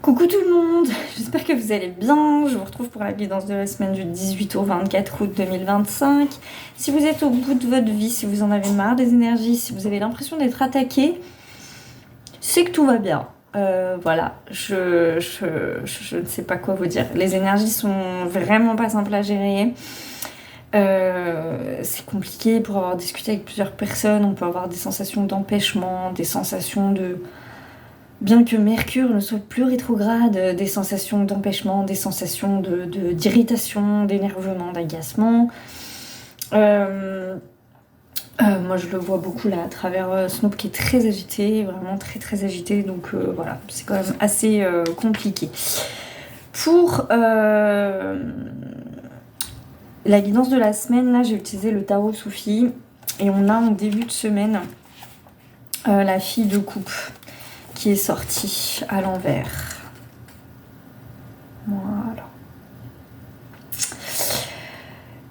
Coucou tout le monde, j'espère que vous allez bien. Je vous retrouve pour la guidance de la semaine du 18 au 24 août 2025. Si vous êtes au bout de votre vie, si vous en avez marre des énergies, si vous avez l'impression d'être attaqué, c'est que tout va bien. Voilà, je ne sais pas quoi vous dire. Les énergies sont vraiment pas simples à gérer. C'est compliqué pour avoir discuté avec plusieurs personnes. On peut avoir des sensations d'empêchement, des sensations de... Bien que Mercure ne soit plus rétrograde, des sensations d'empêchement, des sensations d'irritation, d'énervement, d'agacement. Moi je le vois beaucoup là à travers Snoop qui est très agité, vraiment très très agité, donc voilà, c'est quand même assez compliqué. Pour la guidance de la semaine, là j'ai utilisé le tarot Soufi et on a en début de semaine la fille de coupe qui est sortie à l'envers. Voilà.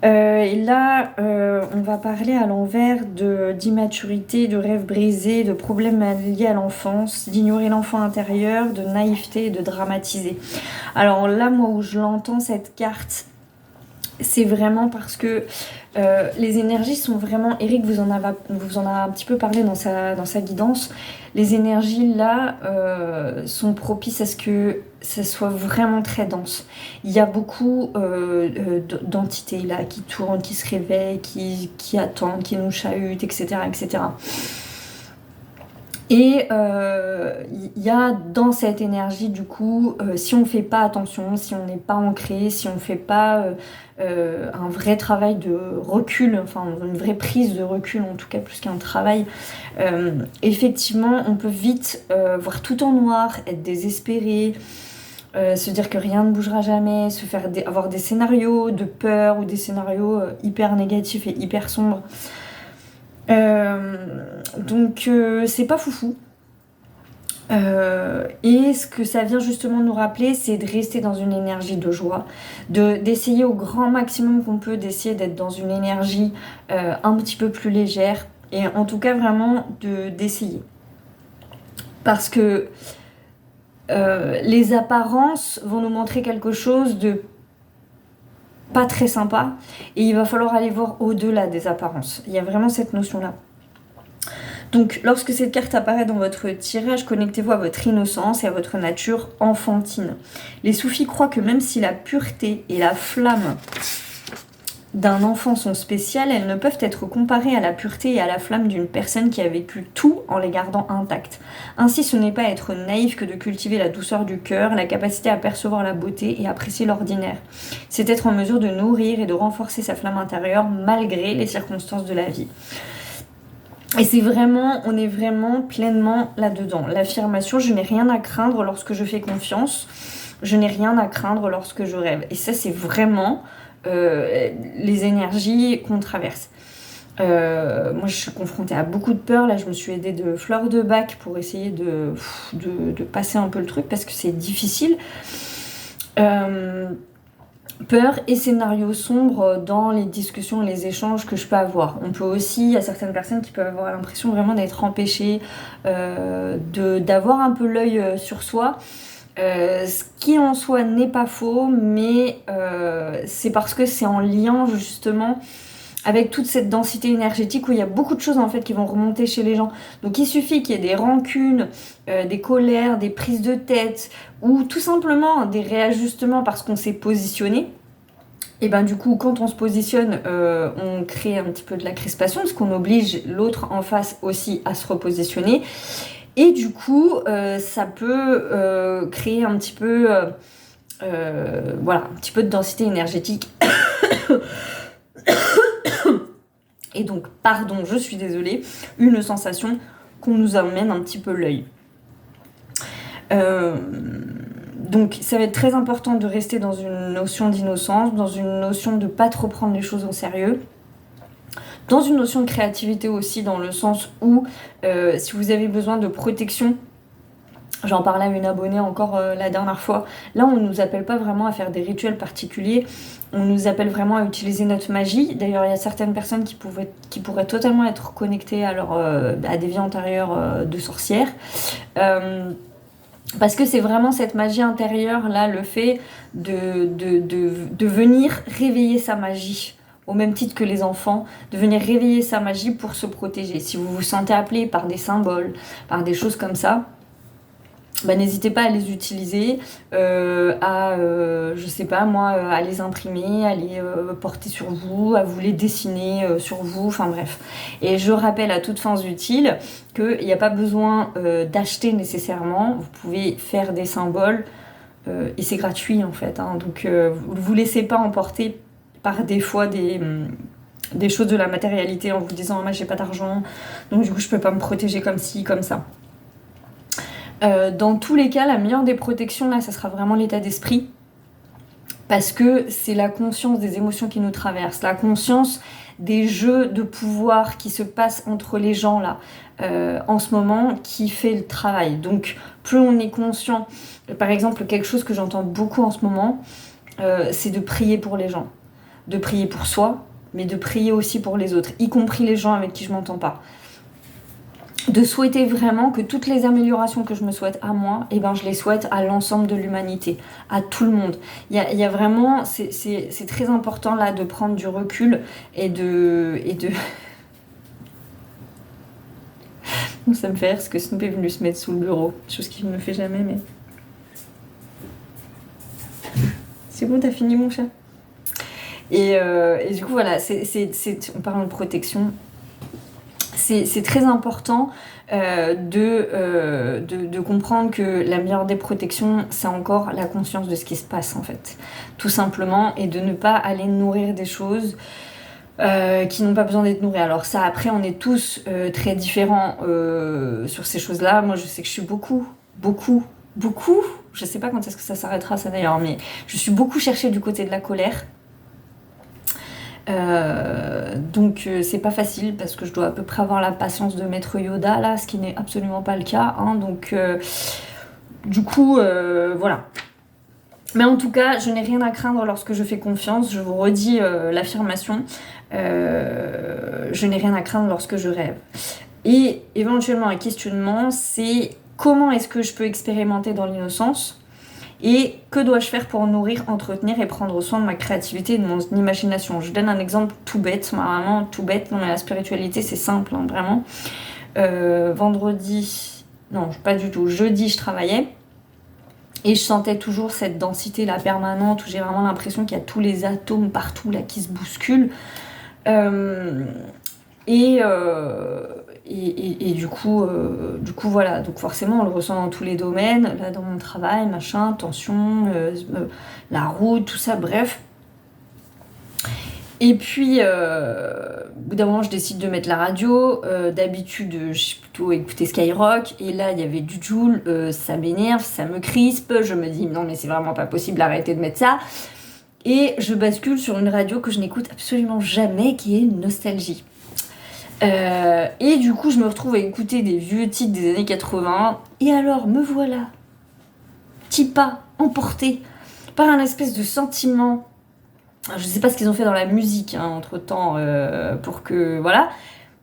Et là, on va parler à l'envers d'immaturité, de rêves brisés, de problèmes liés à l'enfance, d'ignorer l'enfant intérieur, de naïveté et de dramatiser. Alors là, moi, où je l'entends, cette carte, c'est vraiment parce que les énergies sont vraiment... Eric vous en a un petit peu parlé dans sa guidance. Les énergies là sont propices à ce que ça soit vraiment très dense. Il y a beaucoup d'entités là qui tournent, qui se réveillent, qui attendent, qui nous chahutent, etc. etc. Et il y a dans cette énergie du coup, si on ne fait pas attention, si on n'est pas ancré, si on ne fait pas un vrai travail de recul, enfin une vraie prise de recul en tout cas plus qu'un travail, effectivement on peut vite voir tout en noir, être désespéré, se dire que rien ne bougera jamais, avoir des scénarios de peur ou des scénarios hyper négatifs et hyper sombres. Donc c'est pas foufou. Et ce que ça vient justement nous rappeler, c'est de rester dans une énergie de joie, d'essayer au grand maximum qu'on peut, d'essayer d'être dans une énergie un petit peu plus légère, et en tout cas vraiment d'essayer. Parce que les apparences vont nous montrer quelque chose de pas très sympa, et il va falloir aller voir au-delà des apparences. Il y a vraiment cette notion-là. Donc, lorsque cette carte apparaît dans votre tirage, connectez-vous à votre innocence et à votre nature enfantine. Les soufis croient que même si la pureté et la flamme d'un enfant sont spéciales, elles ne peuvent être comparées à la pureté et à la flamme d'une personne qui a vécu tout en les gardant intactes. Ainsi, ce n'est pas être naïf que de cultiver la douceur du cœur, la capacité à percevoir la beauté et apprécier l'ordinaire. C'est être en mesure de nourrir et de renforcer sa flamme intérieure malgré les circonstances de la vie. Et on est vraiment pleinement là-dedans. L'affirmation, je n'ai rien à craindre lorsque je fais confiance, je n'ai rien à craindre lorsque je rêve. Et ça, c'est vraiment les énergies qu'on traverse. Moi, je suis confrontée à beaucoup de peur. Là, je me suis aidée de fleurs de bac pour essayer de passer un peu le truc parce que c'est difficile. Peur et scénario sombre dans les discussions et les échanges que je peux avoir. On peut aussi, il y a certaines personnes qui peuvent avoir l'impression vraiment d'être empêchées, d'avoir un peu l'œil sur soi, ce qui en soi n'est pas faux, mais c'est parce que c'est en lien justement avec toute cette densité énergétique où il y a beaucoup de choses en fait qui vont remonter chez les gens. Donc il suffit qu'il y ait des rancunes, des colères, des prises de tête ou tout simplement des réajustements parce qu'on s'est positionné. Et ben du coup quand on se positionne, on crée un petit peu de la crispation parce qu'on oblige l'autre en face aussi à se repositionner. Et du coup ça peut créer un petit peu un petit peu de densité énergétique. Et donc, pardon, je suis désolée, une sensation qu'on nous amène un petit peu l'œil. Donc, ça va être très important de rester dans une notion d'innocence, dans une notion de ne pas trop prendre les choses au sérieux, dans une notion de créativité aussi, dans le sens où, si vous avez besoin de protection, j'en parlais à une abonnée encore la dernière fois, là on ne nous appelle pas vraiment à faire des rituels particuliers, on nous appelle vraiment à utiliser notre magie. D'ailleurs il y a certaines personnes qui pourraient totalement être connectées à des vies antérieures de sorcières. Parce que c'est vraiment cette magie intérieure, là, le fait de venir réveiller sa magie, au même titre que les enfants, de venir réveiller sa magie pour se protéger. Si vous vous sentez appelé par des symboles, par des choses comme ça, bah, n'hésitez pas à les utiliser, je sais pas moi, à les imprimer, à les porter sur vous, à vous les dessiner sur vous, enfin bref. Et je rappelle à toutes fins utiles qu'il n'y a pas besoin d'acheter nécessairement, vous pouvez faire des symboles et c'est gratuit en fait, hein. Donc vous ne vous laissez pas emporter par des fois des choses de la matérialité en vous disant moi j'ai pas d'argent, donc du coup je peux pas me protéger comme ci, comme ça. Dans tous les cas, la meilleure des protections, là, ça sera vraiment l'état d'esprit. Parce que c'est la conscience des émotions qui nous traversent, la conscience des jeux de pouvoir qui se passent entre les gens, là, en ce moment, qui fait le travail. Donc, plus on est conscient, par exemple, quelque chose que j'entends beaucoup en ce moment, c'est de prier pour les gens. De prier pour soi, mais de prier aussi pour les autres, y compris les gens avec qui je m'entends pas. De souhaiter vraiment que toutes les améliorations que je me souhaite à moi, eh ben je les souhaite à l'ensemble de l'humanité, à tout le monde. Il y a vraiment, c'est très important là de prendre du recul et de... Ça me fait rire parce que Snoop est venu se mettre sous le bureau, chose qu'il ne fait jamais, mais... C'est bon, t'as fini mon chat? Et du coup voilà, on parle de protection. C'est très important de comprendre que la meilleure des protections, c'est encore la conscience de ce qui se passe en fait, tout simplement, et de ne pas aller nourrir des choses qui n'ont pas besoin d'être nourries. Alors ça, après, on est tous très différents sur ces choses-là. Moi, je sais que je suis beaucoup, je sais pas quand est-ce que ça s'arrêtera ça d'ailleurs, mais je suis beaucoup cherchée du côté de la colère. Donc c'est pas facile parce que je dois à peu près avoir la patience de Maître Yoda là, ce qui n'est absolument pas le cas, hein. Donc du coup voilà. Mais en tout cas, je n'ai rien à craindre lorsque je fais confiance. Je vous redis l'affirmation. Je n'ai rien à craindre lorsque je rêve. Et éventuellement un questionnement, c'est comment est-ce que je peux expérimenter dans l'innocence ? Et que dois-je faire pour nourrir, entretenir et prendre soin de ma créativité et de mon imagination? Je donne un exemple tout bête, vraiment tout bête. Non mais la spiritualité c'est simple, hein, vraiment. Vendredi, non pas du tout, jeudi je travaillais. Et je sentais toujours cette densité là permanente où j'ai vraiment l'impression qu'il y a tous les atomes partout là qui se bousculent. Et du coup voilà, donc forcément on le ressent dans tous les domaines, là dans mon travail, machin, tension, la route, tout ça, bref. Et puis au bout d'un moment je décide de mettre la radio, d'habitude j'ai plutôt écouté Skyrock, et là il y avait du Jul, ça m'énerve, ça me crispe, je me dis non mais c'est vraiment pas possible, arrêtez de mettre ça. Et je bascule sur une radio que je n'écoute absolument jamais, qui est Nostalgie. Et du coup je me retrouve à écouter des vieux titres des années 80, et alors me voilà, petit pas emporté par un espèce de sentiment. Je sais pas ce qu'ils ont fait dans la musique hein, entre temps pour que voilà,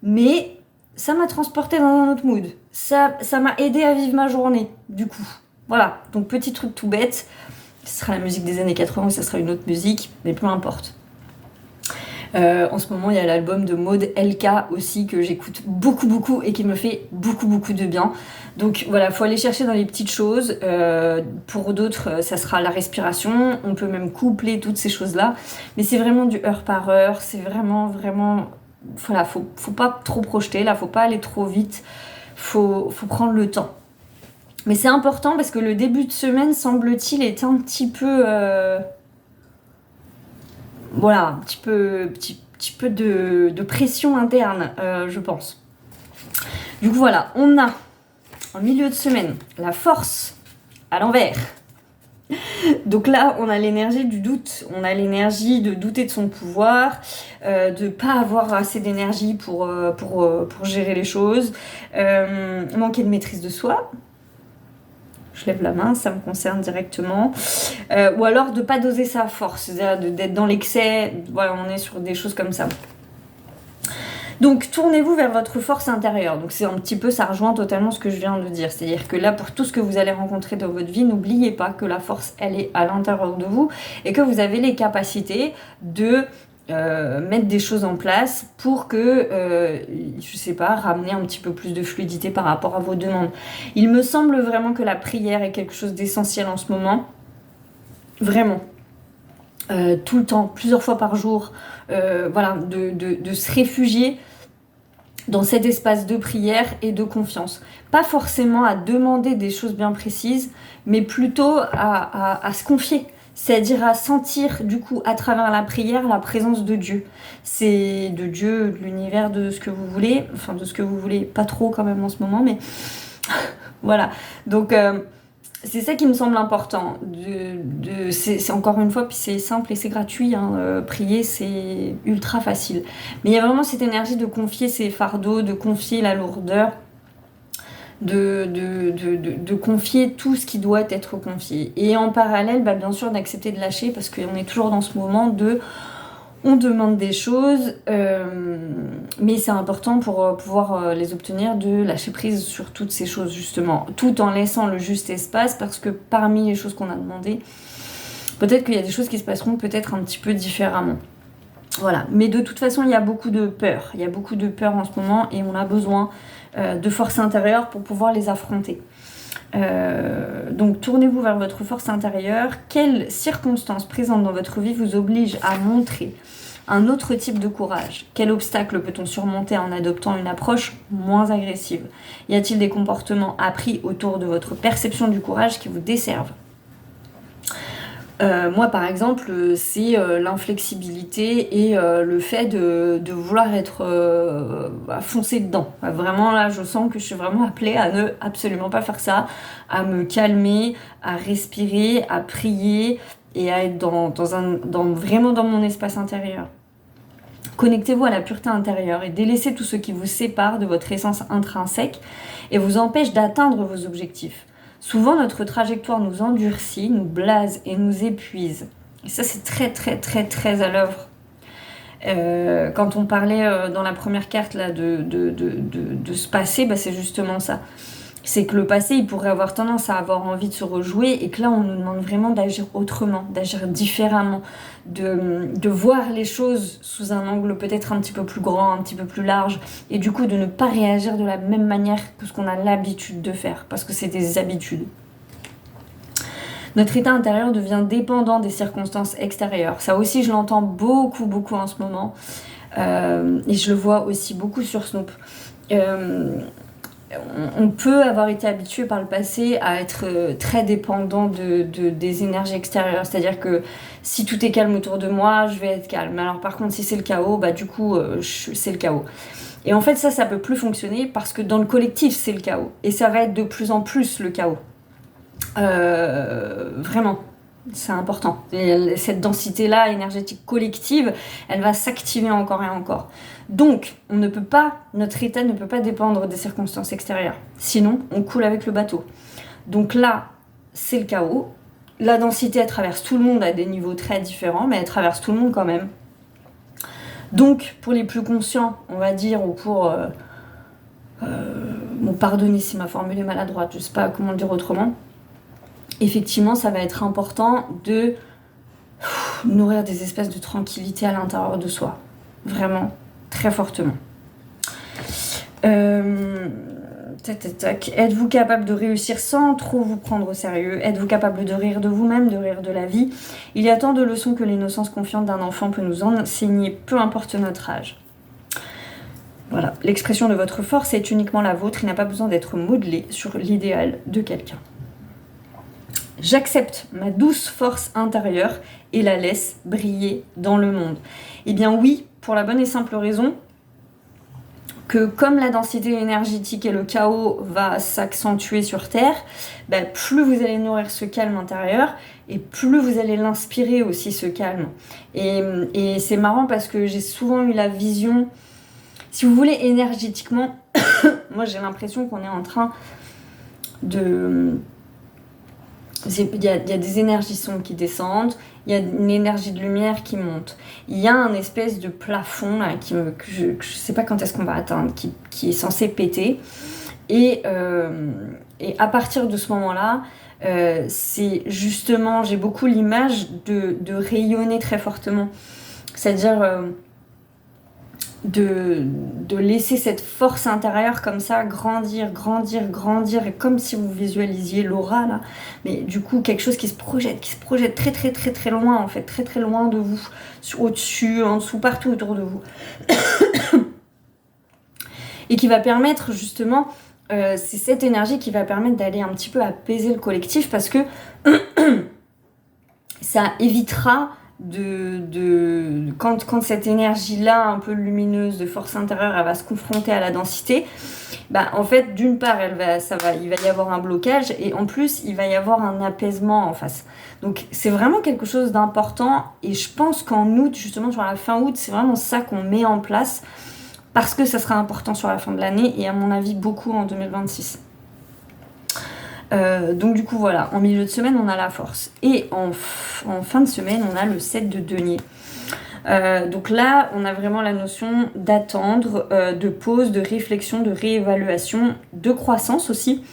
mais ça m'a transporté dans un autre mood, ça m'a aidé à vivre ma journée du coup, voilà. Donc petit truc tout bête, ce sera la musique des années 80 ou ça sera une autre musique, mais peu importe. En ce moment il y a l'album de Maud LK aussi que j'écoute beaucoup et qui me fait beaucoup de bien. Donc voilà, faut aller chercher dans les petites choses. Pour d'autres ça sera la respiration, on peut même coupler toutes ces choses là, mais c'est vraiment du heure par heure, c'est vraiment voilà, faut pas trop projeter là, faut pas aller trop vite, faut prendre le temps. Mais c'est important parce que le début de semaine semble-t-il est un petit peu voilà, un petit peu de pression interne, je pense. Du coup, voilà, on a en milieu de semaine la force à l'envers. Donc là, on a l'énergie du doute, on a l'énergie de douter de son pouvoir, de pas avoir assez d'énergie pour gérer les choses, manquer de maîtrise de soi. Je lève la main, ça me concerne directement. Ou alors de pas doser sa force, c'est-à-dire d'être dans l'excès. Voilà, on est sur des choses comme ça. Donc tournez-vous vers votre force intérieure. Donc c'est un petit peu, ça rejoint totalement ce que je viens de dire. C'est-à-dire que là, pour tout ce que vous allez rencontrer dans votre vie, n'oubliez pas que la force, elle est à l'intérieur de vous et que vous avez les capacités de mettre des choses en place pour que, je sais pas, ramener un petit peu plus de fluidité par rapport à vos demandes. Il me semble vraiment que la prière est quelque chose d'essentiel en ce moment. Vraiment. Tout le temps, plusieurs fois par jour, voilà, de se réfugier dans cet espace de prière et de confiance. Pas forcément à demander des choses bien précises, mais plutôt à se confier. C'est-à-dire à sentir, du coup, à travers la prière, la présence de Dieu. C'est de Dieu, de l'univers, de ce que vous voulez. Enfin, de ce que vous voulez, pas trop quand même en ce moment, mais voilà. Donc, c'est ça qui me semble important. C'est encore une fois, puis c'est simple et c'est gratuit. Hein. Prier, c'est ultra facile. Mais il y a vraiment cette énergie de confier ses fardeaux, de confier la lourdeur, de confier tout ce qui doit être confié. Et en parallèle, bien sûr, d'accepter de lâcher, parce qu'on est toujours dans ce moment de... On demande des choses, mais c'est important pour pouvoir les obtenir, de lâcher prise sur toutes ces choses, justement, tout en laissant le juste espace, parce que parmi les choses qu'on a demandées, peut-être qu'il y a des choses qui se passeront peut-être un petit peu différemment. Voilà, mais de toute façon, il y a beaucoup de peur. Il y a beaucoup de peur en ce moment et on a besoin de force intérieure pour pouvoir les affronter. Donc tournez-vous vers votre force intérieure. Quelles circonstances présentes dans votre vie vous obligent à montrer un autre type de courage? Quel obstacle peut-on surmonter en adoptant une approche moins agressive? Y a-t-il des comportements appris autour de votre perception du courage qui vous desservent? Moi, par exemple, c'est l'inflexibilité et le fait de vouloir être foncé dedans. Vraiment, là, je sens que je suis vraiment appelée à ne absolument pas faire ça, à me calmer, à respirer, à prier et à être vraiment dans mon espace intérieur. Connectez-vous à la pureté intérieure et délaissez tout ce qui vous sépare de votre essence intrinsèque et vous empêche d'atteindre vos objectifs. Souvent, notre trajectoire nous endurcit, nous blase et nous épuise. Et ça, c'est très, très, très, très à l'œuvre. Quand on parlait dans la première carte là, de ce passé, c'est justement ça. C'est que le passé, il pourrait avoir tendance à avoir envie de se rejouer et que là, on nous demande vraiment d'agir autrement, d'agir différemment, de voir les choses sous un angle peut-être un petit peu plus grand, un petit peu plus large et du coup de ne pas réagir de la même manière que ce qu'on a l'habitude de faire parce que c'est des habitudes. Notre état intérieur devient dépendant des circonstances extérieures. Ça aussi, je l'entends beaucoup, beaucoup en ce moment et je le vois aussi beaucoup sur Snoop. On peut avoir été habitué par le passé à être très dépendant des énergies extérieures. C'est-à-dire que si tout est calme autour de moi, je vais être calme. Alors par contre, si c'est le chaos, du coup, c'est le chaos. Et en fait, ça peut plus fonctionner parce que dans le collectif, c'est le chaos. Et ça va être de plus en plus le chaos. Vraiment. C'est important. Et cette densité-là, énergétique collective, elle va s'activer encore et encore. Donc, notre état ne peut pas dépendre des circonstances extérieures. Sinon, on coule avec le bateau. Donc là, c'est le chaos. La densité, elle traverse tout le monde à des niveaux très différents, mais elle traverse tout le monde quand même. Donc, pour les plus conscients, on va dire, ou pour... pardonnez si ma formule est maladroite, je sais pas comment le dire autrement. Effectivement, ça va être important de nourrir des espaces de tranquillité à l'intérieur de soi. Vraiment, très fortement. Êtes-vous capable de réussir sans trop vous prendre au sérieux? Êtes-vous capable de rire de vous-même, de rire de la vie? Il y a tant de leçons que l'innocence confiante d'un enfant peut nous enseigner, peu importe notre âge. Voilà, l'expression de votre force est uniquement la vôtre, il n'a pas besoin d'être modelé sur l'idéal de quelqu'un. J'accepte ma douce force intérieure et la laisse briller dans le monde. Eh bien oui, pour la bonne et simple raison que comme la densité énergétique et le chaos va s'accentuer sur Terre, plus vous allez nourrir ce calme intérieur et plus vous allez l'inspirer aussi ce calme. Et c'est marrant parce que j'ai souvent eu la vision, si vous voulez énergétiquement, moi j'ai l'impression qu'on est en train Il y a des énergies sombres qui descendent, il y a une énergie de lumière qui monte. Il y a un espèce de plafond là, que je sais pas quand est-ce qu'on va atteindre, qui est censé péter. Et à partir de ce moment-là, c'est justement, j'ai beaucoup l'image de rayonner très fortement. C'est-à-dire de laisser cette force intérieure comme ça grandir, grandir, grandir, et comme si vous visualisiez l'aura là, mais du coup quelque chose qui se projette très très très très loin en fait, très très loin de vous, au-dessus, en dessous, partout autour de vous. Et qui va permettre justement, c'est cette énergie qui va permettre d'aller un petit peu apaiser le collectif, parce que ça évitera quand cette énergie-là, un peu lumineuse, de force intérieure, elle va se confronter à la densité, en fait, d'une part, il va y avoir un blocage, et en plus, il va y avoir un apaisement en face. Donc, c'est vraiment quelque chose d'important, et je pense qu'en août, justement, sur la fin août, c'est vraiment ça qu'on met en place, parce que ça sera important sur la fin de l'année, et à mon avis, beaucoup en 2026. Donc du coup voilà, en milieu de semaine on a la force, et en fin de semaine on a le 7 de denier. Donc là on a vraiment la notion d'attendre, de pause, de réflexion, de réévaluation, de croissance aussi,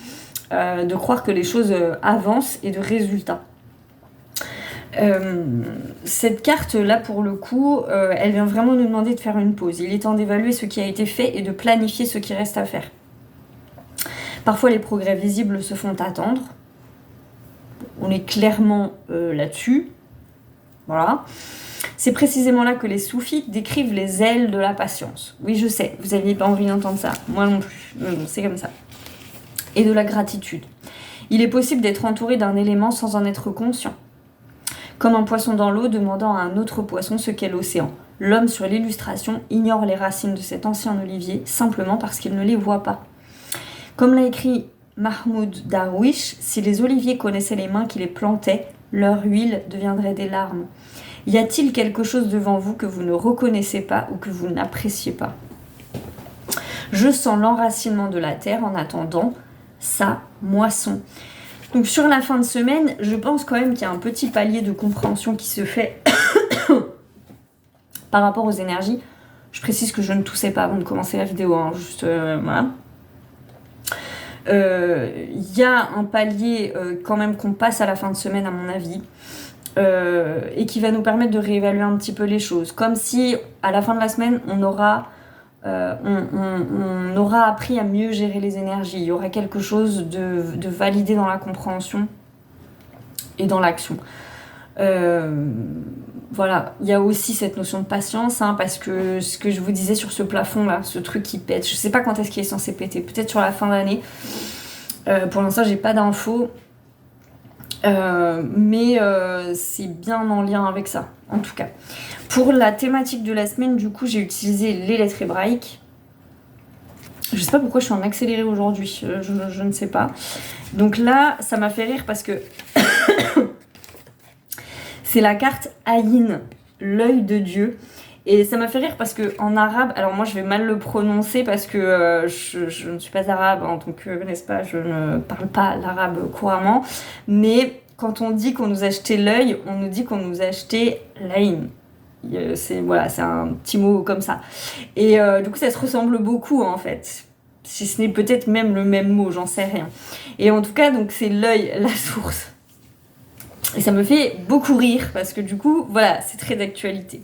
de croire que les choses avancent, et de résultats. Cette carte là pour le coup, elle vient vraiment nous demander de faire une pause. Il est temps d'évaluer ce qui a été fait et de planifier ce qui reste à faire. Parfois, les progrès visibles se font attendre. On est clairement là-dessus. Voilà. C'est précisément là que les soufis décrivent les ailes de la patience. Oui, je sais, vous n'aviez pas envie d'entendre ça. Moi non plus. Mais bon, c'est comme ça. Et de la gratitude. Il est possible d'être entouré d'un élément sans en être conscient. Comme un poisson dans l'eau demandant à un autre poisson ce qu'est l'océan. L'homme sur l'illustration ignore les racines de cet ancien olivier simplement parce qu'il ne les voit pas. Comme l'a écrit Mahmoud Darwish, si les oliviers connaissaient les mains qui les plantaient, leur huile deviendrait des larmes. Y a-t-il quelque chose devant vous que vous ne reconnaissez pas ou que vous n'appréciez pas ? Je sens l'enracinement de la terre en attendant sa moisson. Donc sur la fin de semaine, je pense quand même qu'il y a un petit palier de compréhension qui se fait par rapport aux énergies. Je précise que je ne toussais pas avant de commencer la vidéo, hein, juste voilà. Y a un palier quand même qu'on passe à la fin de semaine à mon avis, et qui va nous permettre de réévaluer un petit peu les choses, comme si à la fin de la semaine on aura appris à mieux gérer les énergies. Il y aura quelque chose de validé dans la compréhension et dans l'action. Voilà, il y a aussi cette notion de patience, hein, parce que ce que je vous disais sur ce plafond là, ce truc qui pète, je sais pas quand est-ce qu'il est censé péter, peut-être sur la fin d'année. Pour l'instant j'ai pas d'infos, mais c'est bien en lien avec ça, en tout cas. Pour la thématique de la semaine, du coup j'ai utilisé les lettres hébraïques. Je sais pas pourquoi je suis en accéléré aujourd'hui, je ne sais pas. Donc là ça m'a fait rire parce que c'est la carte Aïn, l'œil de Dieu. Et ça m'a fait rire parce que en arabe, alors moi je vais mal le prononcer parce que je ne suis pas arabe, hein, donc n'est-ce pas, je ne parle pas l'arabe couramment. Mais quand on dit qu'on nous a acheté l'œil, on nous dit qu'on nous a acheté l'Aïn. C'est un petit mot comme ça. Et du coup ça se ressemble beaucoup en fait. Si ce n'est peut-être même le même mot, j'en sais rien. Et en tout cas, donc c'est l'œil, la source. Et ça me fait beaucoup rire parce que du coup, voilà, c'est très d'actualité.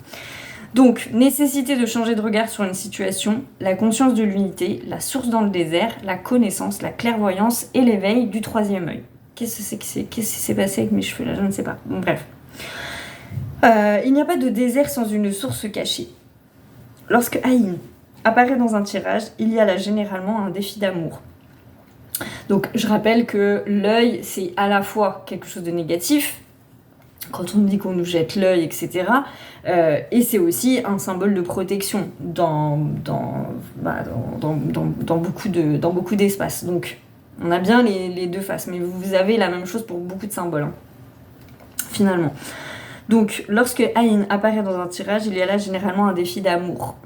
Donc, nécessité de changer de regard sur une situation, la conscience de l'unité, la source dans le désert, la connaissance, la clairvoyance et l'éveil du troisième œil. Qu'est-ce qui s'est passé avec mes cheveux là ? Je ne sais pas. Bon, bref. Il n'y a pas de désert sans une source cachée. Lorsque Aïn apparaît dans un tirage, il y a là généralement un défi d'amour. Donc je rappelle que l'œil, c'est à la fois quelque chose de négatif, quand on dit qu'on nous jette l'œil, etc. Et c'est aussi un symbole de protection dans beaucoup d'espaces. Donc on a bien les deux faces, mais vous avez la même chose pour beaucoup de symboles, hein, finalement. Donc lorsque Aïn apparaît dans un tirage, il y a là généralement un défi d'amour.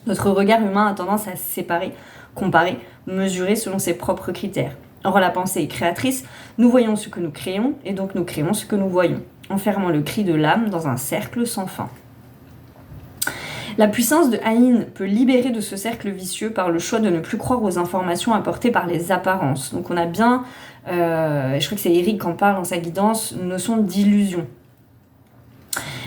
Notre regard humain a tendance à se séparer, comparer, mesurer selon ses propres critères. Or, la pensée est créatrice, nous voyons ce que nous créons, et donc nous créons ce que nous voyons, enfermant le cri de l'âme dans un cercle sans fin. La puissance de Aïn peut libérer de ce cercle vicieux par le choix de ne plus croire aux informations apportées par les apparences. Donc on a bien, je crois que c'est Eric qui en parle dans sa guidance, une notion d'illusion.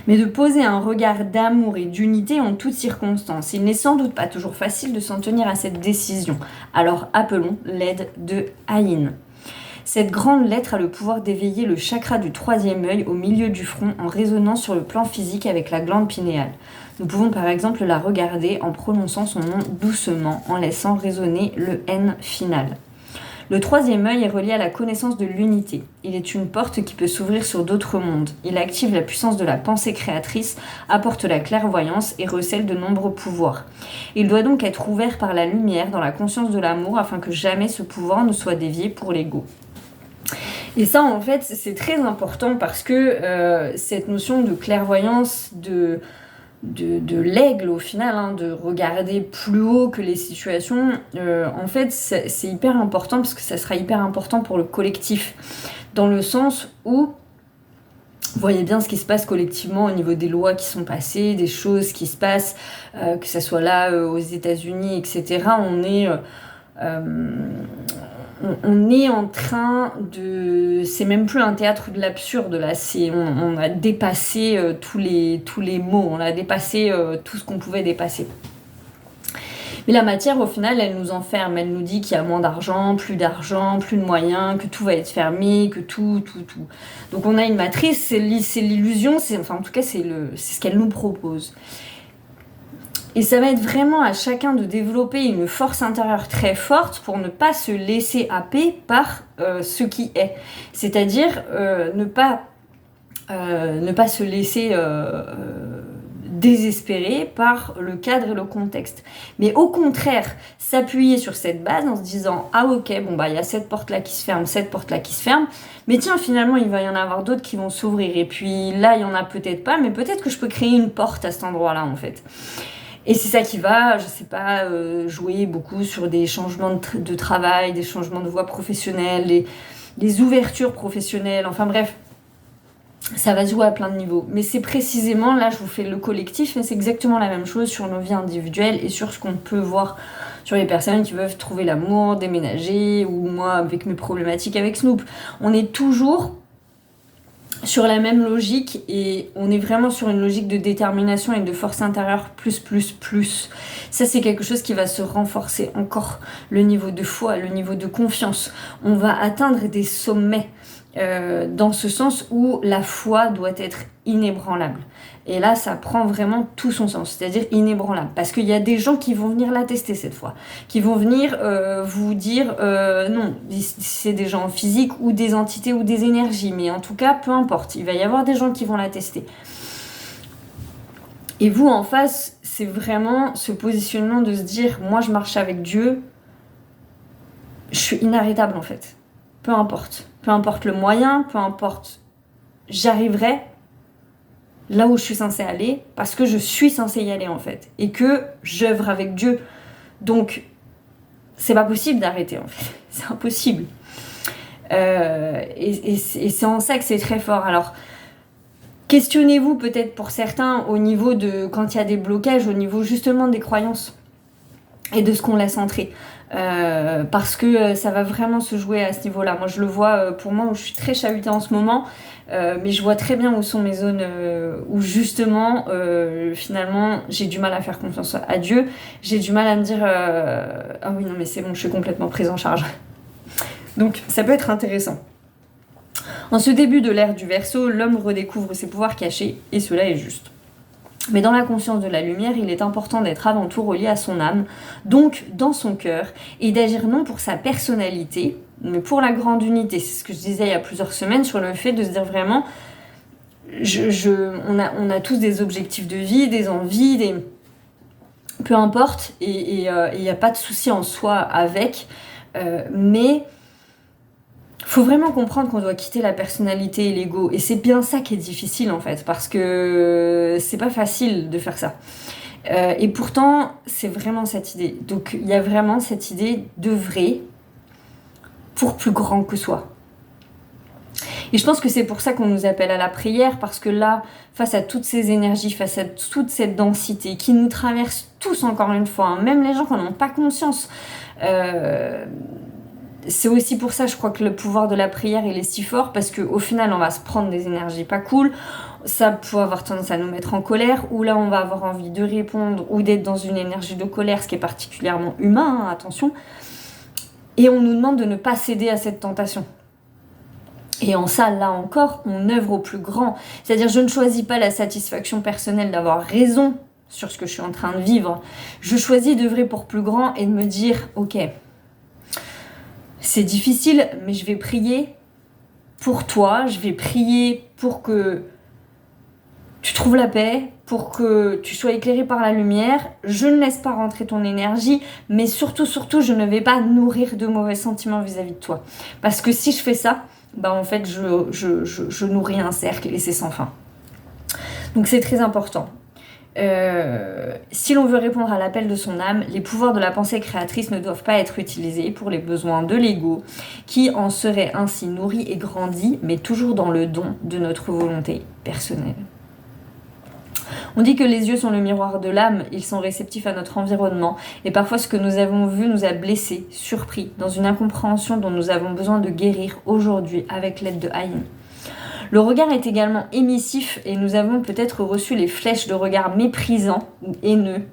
Mais de poser un regard d'amour et d'unité en toutes circonstances. Il n'est sans doute pas toujours facile de s'en tenir à cette décision. Alors appelons l'aide de Aïn. Cette grande lettre a le pouvoir d'éveiller le chakra du troisième œil au milieu du front en résonnant sur le plan physique avec la glande pinéale. Nous pouvons par exemple la regarder en prononçant son nom doucement, en laissant résonner le N final. Le troisième œil est relié à la connaissance de l'unité. Il est une porte qui peut s'ouvrir sur d'autres mondes. Il active la puissance de la pensée créatrice, apporte la clairvoyance et recèle de nombreux pouvoirs. Il doit donc être ouvert par la lumière dans la conscience de l'amour afin que jamais ce pouvoir ne soit dévié pour l'ego. Et ça, en fait, c'est très important parce que cette notion de clairvoyance, de l'aigle au final, de regarder plus haut que les situations, en fait c'est hyper important parce que ça sera hyper important pour le collectif, dans le sens où vous voyez bien ce qui se passe collectivement au niveau des lois qui sont passées, des choses qui se passent, que ça soit là aux États-Unis, etc. On est en train de... C'est même plus un théâtre de l'absurde, là. On a dépassé tous les mots. On a dépassé tout ce qu'on pouvait dépasser. Mais la matière, au final, elle nous enferme. Elle nous dit qu'il y a moins d'argent, plus de moyens, que tout va être fermé, que tout. Donc on a une matrice, c'est l'illusion, enfin en tout cas c'est ce qu'elle nous propose. Et ça va être vraiment à chacun de développer une force intérieure très forte pour ne pas se laisser happer par ce qui est. C'est-à-dire ne pas se laisser désespérer par le cadre et le contexte. Mais au contraire, s'appuyer sur cette base en se disant « Ah ok, bon bah il y a cette porte-là qui se ferme, cette porte-là qui se ferme, mais tiens finalement il va y en avoir d'autres qui vont s'ouvrir. Et puis là il y en a peut-être pas, mais peut-être que je peux créer une porte à cet endroit-là en fait. » Et c'est ça qui va, je sais pas, jouer beaucoup sur des changements de travail, des changements de voie professionnelle, les ouvertures professionnelles, enfin bref, ça va se jouer à plein de niveaux. Mais c'est précisément, là je vous fais le collectif, mais c'est exactement la même chose sur nos vies individuelles et sur ce qu'on peut voir sur les personnes qui peuvent trouver l'amour, déménager, ou moi avec mes problématiques avec Snoop. On est toujours sur la même logique et on est vraiment sur une logique de détermination et de force intérieure plus. Ça c'est quelque chose qui va se renforcer encore, le niveau de foi, le niveau de confiance. On va atteindre des sommets dans ce sens où la foi doit être inébranlable. Et là, ça prend vraiment tout son sens, c'est-à-dire inébranlable. Parce qu'il y a des gens qui vont venir la tester cette fois, qui vont venir vous dire non, c'est des gens physiques ou des entités ou des énergies, mais en tout cas, peu importe, il va y avoir des gens qui vont la tester. Et vous, en face, c'est vraiment ce positionnement de se dire, moi je marche avec Dieu, je suis inarrêtable en fait. Peu importe le moyen, peu importe, j'arriverai là où je suis censée aller, parce que je suis censée y aller en fait, et que j'œuvre avec Dieu. Donc, c'est pas possible d'arrêter en fait, c'est impossible. Et c'est en ça que c'est très fort. Alors, questionnez-vous peut-être pour certains au niveau de, quand il y a des blocages, au niveau justement des croyances et de ce qu'on laisse entrer. Parce que ça va vraiment se jouer à ce niveau-là. Moi, je le vois pour moi où je suis très chahutée en ce moment, mais je vois très bien où sont mes zones où justement, finalement, j'ai du mal à faire confiance à Dieu. J'ai du mal à me dire ah oui, non, mais c'est bon, je suis complètement prise en charge. Donc, ça peut être intéressant. En ce début de l'ère du Verseau, l'homme redécouvre ses pouvoirs cachés, et cela est juste. Mais dans la conscience de la lumière, il est important d'être avant tout relié à son âme, donc dans son cœur, et d'agir non pour sa personnalité, mais pour la grande unité. C'est ce que je disais il y a plusieurs semaines sur le fait de se dire vraiment, on a tous des objectifs de vie, des envies, peu importe, et il n'y a pas de souci en soi avec, mais faut vraiment comprendre qu'on doit quitter la personnalité et l'ego. Et c'est bien ça qui est difficile en fait, parce que c'est pas facile de faire ça. Et pourtant, c'est vraiment cette idée. Donc il y a vraiment cette idée d'œuvrer pour plus grand que soi. Et je pense que c'est pour ça qu'on nous appelle à la prière, parce que là, face à toutes ces énergies, face à toute cette densité qui nous traverse tous, encore une fois, hein, même les gens qui n'en ont pas conscience, c'est aussi pour ça, je crois, que le pouvoir de la prière, il est si fort, parce qu'au final, on va se prendre des énergies pas cool, ça peut avoir tendance à nous mettre en colère, ou là, on va avoir envie de répondre, ou d'être dans une énergie de colère, ce qui est particulièrement humain, hein, attention, et on nous demande de ne pas céder à cette tentation. Et en ça, là encore, on œuvre au plus grand. C'est-à-dire, je ne choisis pas la satisfaction personnelle d'avoir raison sur ce que je suis en train de vivre. Je choisis d'œuvrer pour plus grand et de me dire, ok, c'est difficile, mais je vais prier pour toi, je vais prier pour que tu trouves la paix, pour que tu sois éclairé par la lumière. Je ne laisse pas rentrer ton énergie, mais surtout, je ne vais pas nourrir de mauvais sentiments vis-à-vis de toi. Parce que si je fais ça, bah en fait, je nourris un cercle et c'est sans fin. Donc c'est très important. Si l'on veut répondre à l'appel de son âme, les pouvoirs de la pensée créatrice ne doivent pas être utilisés pour les besoins de l'ego, qui en serait ainsi nourri et grandi, mais toujours dans le don de notre volonté personnelle. On dit que les yeux sont le miroir de l'âme, ils sont réceptifs à notre environnement, et parfois ce que nous avons vu nous a blessés, surpris, dans une incompréhension dont nous avons besoin de guérir aujourd'hui avec l'aide de Ayin. Le regard est également émissif et nous avons peut-être reçu les flèches de regard méprisants ou haineux.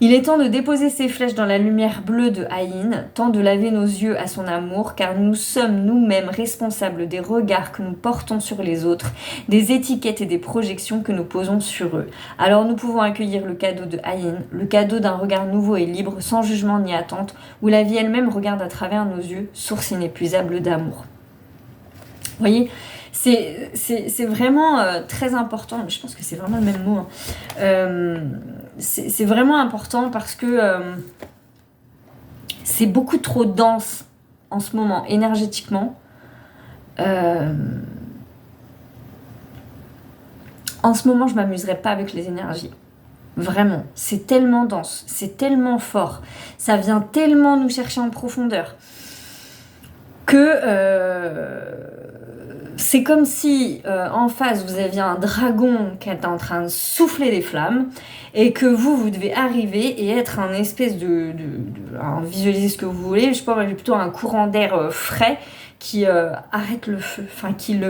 Il est temps de déposer ces flèches dans la lumière bleue de Ayin, temps de laver nos yeux à son amour, car nous sommes nous-mêmes responsables des regards que nous portons sur les autres, des étiquettes et des projections que nous posons sur eux. Alors nous pouvons accueillir le cadeau de Ayin, le cadeau d'un regard nouveau et libre, sans jugement ni attente, où la vie elle-même regarde à travers nos yeux, source inépuisable d'amour. Vous voyez, c'est vraiment très important, je pense que c'est vraiment le même mot, hein. C'est vraiment important parce que c'est beaucoup trop dense en ce moment, énergétiquement. En ce moment, je ne m'amuserais pas avec les énergies. Vraiment, c'est tellement dense, c'est tellement fort, ça vient tellement nous chercher en profondeur que c'est comme si en face vous aviez un dragon qui est en train de souffler des flammes et que vous devez arriver et être un espèce alors, visualisez ce que vous voulez, je sais pas, mais plutôt un courant d'air frais qui arrête le feu, enfin qui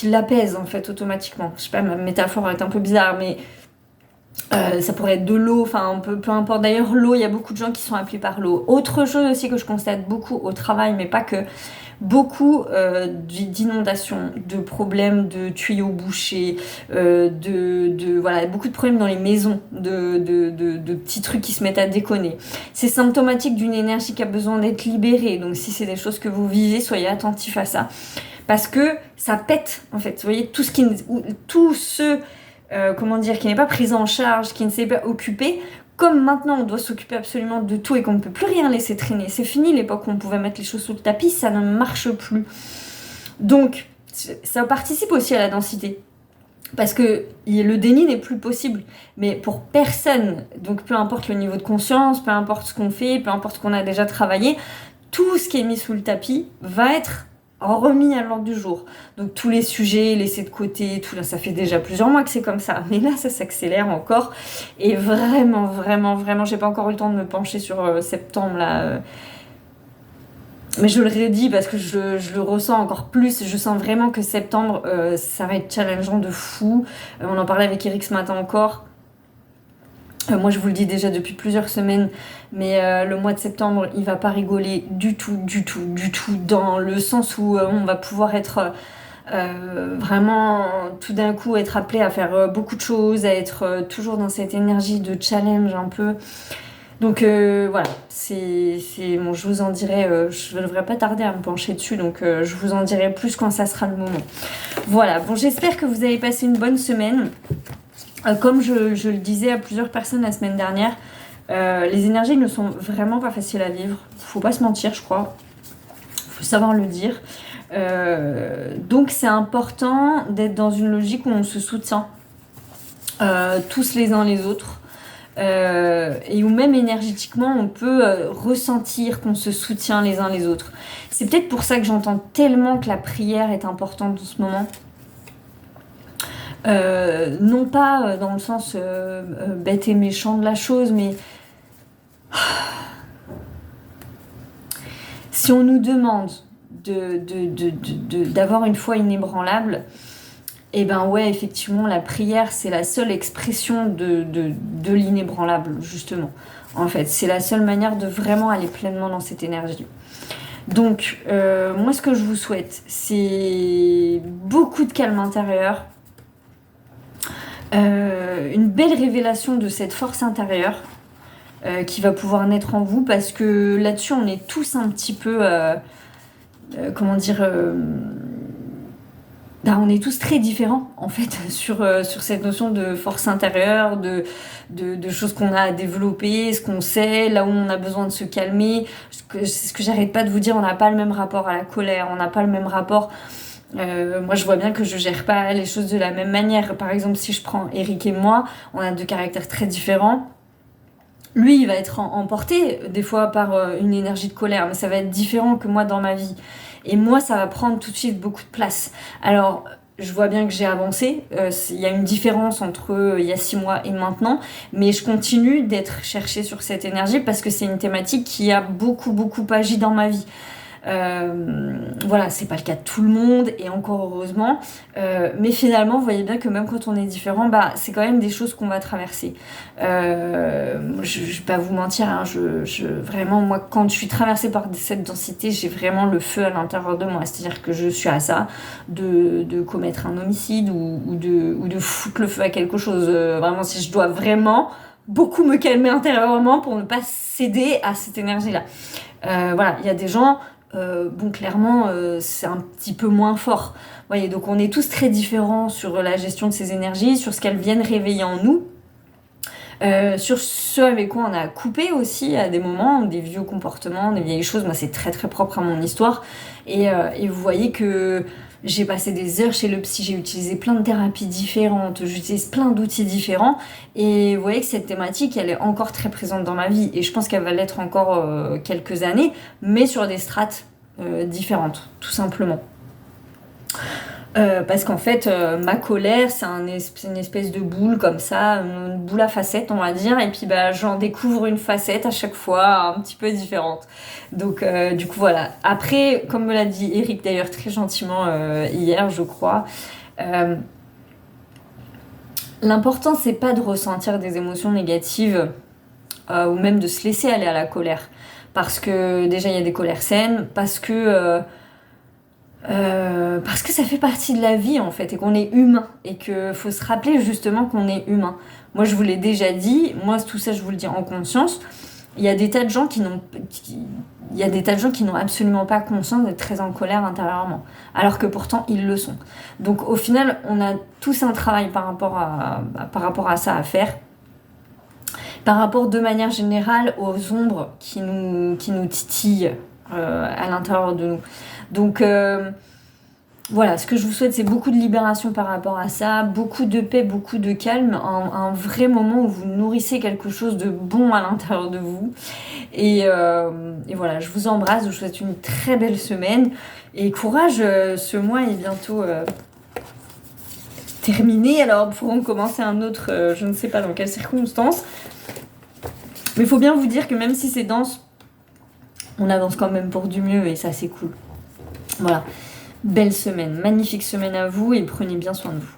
l'apaise en fait automatiquement. Je sais pas, ma métaphore est un peu bizarre, mais ça pourrait être de l'eau, enfin peu importe. D'ailleurs, l'eau, il y a beaucoup de gens qui sont appelés par l'eau. Autre chose aussi que je constate beaucoup au travail, mais pas que, beaucoup d'inondations, de problèmes de tuyaux bouchés, voilà, beaucoup de problèmes dans les maisons, de petits trucs qui se mettent à déconner. C'est symptomatique d'une énergie qui a besoin d'être libérée. Donc si c'est des choses que vous vivez, soyez attentifs à ça. Parce que ça pète, en fait. Vous voyez, tout ce qui n'est pas pris en charge, qui ne s'est pas occupé, comme maintenant on doit s'occuper absolument de tout et qu'on ne peut plus rien laisser traîner. C'est fini l'époque où on pouvait mettre les choses sous le tapis, ça ne marche plus. Donc, ça participe aussi à la densité. Parce que le déni n'est plus possible. Mais pour personne, donc peu importe le niveau de conscience, peu importe ce qu'on fait, peu importe ce qu'on a déjà travaillé, tout ce qui est mis sous le tapis va être remis à l'ordre du jour. Donc tous les sujets laissés de côté, tout là, ça fait déjà plusieurs mois que c'est comme ça. Mais là, ça s'accélère encore. Et vraiment, j'ai pas encore eu le temps de me pencher sur septembre là. Mais je le redis parce que je le ressens encore plus. Je sens vraiment que septembre, ça va être challengeant de fou. On en parlait avec Eric ce matin encore. Moi, je vous le dis déjà depuis plusieurs semaines, mais le mois de septembre, il va pas rigoler du tout, dans le sens où on va pouvoir être vraiment tout d'un coup être appelé à faire beaucoup de choses, à être toujours dans cette énergie de challenge un peu. Donc voilà, bon, je vous en dirai, je ne devrais pas tarder à me pencher dessus, donc je vous en dirai plus quand ça sera le moment. Voilà, bon, j'espère que vous avez passé une bonne semaine. Comme je le disais à plusieurs personnes la semaine dernière, les énergies ne sont vraiment pas faciles à vivre. Faut pas se mentir, je crois. Faut savoir le dire. Donc c'est important d'être dans une logique où on se soutient tous les uns les autres. et où même énergétiquement on peut ressentir qu'on se soutient les uns les autres. C'est peut-être pour ça que j'entends tellement que la prière est importante en ce moment. Non pas dans le sens bête et méchant de la chose, mais si on nous demande d'avoir une foi inébranlable, et ben ouais, effectivement, la prière, c'est la seule expression de l'inébranlable, justement. En fait, c'est la seule manière de vraiment aller pleinement dans cette énergie. Donc, moi, ce que je vous souhaite, c'est beaucoup de calme intérieur, une belle révélation de cette force intérieure qui va pouvoir naître en vous, parce que là-dessus, on est tous un petit peu... comment dire... on est tous très différents en fait sur cette notion de force intérieure, de choses qu'on a à développer, ce qu'on sait, là où on a besoin de se calmer. C'est ce que j'arrête pas de vous dire, on n'a pas le même rapport à la colère, on n'a pas le même rapport. Moi je vois bien que je gère pas les choses de la même manière. Par exemple, si je prends Eric et moi, on a deux caractères très différents. Lui, il va être emporté des fois par une énergie de colère, mais ça va être différent que moi dans ma vie. Et moi, ça va prendre tout de suite beaucoup de place. Alors, je vois bien que j'ai avancé. Il y a une différence entre il y a 6 mois et maintenant. Mais je continue d'être cherchée sur cette énergie parce que c'est une thématique qui a beaucoup, beaucoup agi dans ma vie. Voilà, c'est pas le cas de tout le monde et encore heureusement, mais finalement vous voyez bien que même quand on est différent, c'est quand même des choses qu'on va traverser. Je vais pas vous mentir, hein, vraiment moi quand je suis traversée par cette densité, j'ai vraiment le feu à l'intérieur de moi, c'est-à-dire que je suis à ça de commettre un homicide ou de foutre le feu à quelque chose. Vraiment, si je dois vraiment beaucoup me calmer intérieurement pour ne pas céder à cette énergie-là. Voilà, il y a des gens, clairement, c'est un petit peu moins fort. Vous voyez, donc on est tous très différents sur la gestion de ces énergies, sur ce qu'elles viennent réveiller en nous, sur ce avec quoi on a coupé aussi à des moments, des vieux comportements, des vieilles choses. Moi, c'est très très propre à mon histoire. Et vous voyez que j'ai passé des heures chez le psy, j'ai utilisé plein de thérapies différentes, j'utilise plein d'outils différents. Et vous voyez que cette thématique, elle est encore très présente dans ma vie. Et je pense qu'elle va l'être encore quelques années, mais sur des strates différentes, tout simplement. Parce qu'en fait, ma colère, c'est une espèce de boule comme ça, une boule à facettes, on va dire, et puis j'en découvre une facette à chaque fois un petit peu différente. Donc, du coup, voilà. Après, comme me l'a dit Eric d'ailleurs très gentiment hier, je crois, l'important, c'est pas de ressentir des émotions négatives ou même de se laisser aller à la colère. Parce que déjà, il y a des colères saines, parce que ça fait partie de la vie en fait et qu'on est humain et qu'il faut se rappeler justement qu'on est humain. Moi je vous l'ai déjà dit, moi tout ça je vous le dis en conscience. Il y a des tas de gens qui n'ont absolument pas conscience d'être très en colère intérieurement, alors que pourtant ils le sont. Donc au final on a tous un travail par rapport à ça à faire. Par rapport de manière générale aux ombres qui nous titillent à l'intérieur de nous. Donc voilà, ce que je vous souhaite, c'est beaucoup de libération par rapport à ça, beaucoup de paix, beaucoup de calme, un vrai moment où vous nourrissez quelque chose de bon à l'intérieur de vous. Et voilà, je vous embrasse, je vous souhaite une très belle semaine. Et courage, ce mois est bientôt terminé, alors pourrons commencer un autre, je ne sais pas dans quelles circonstances. Mais il faut bien vous dire que même si c'est dense, on avance quand même pour du mieux et ça c'est cool. Voilà, belle semaine, magnifique semaine à vous et prenez bien soin de vous.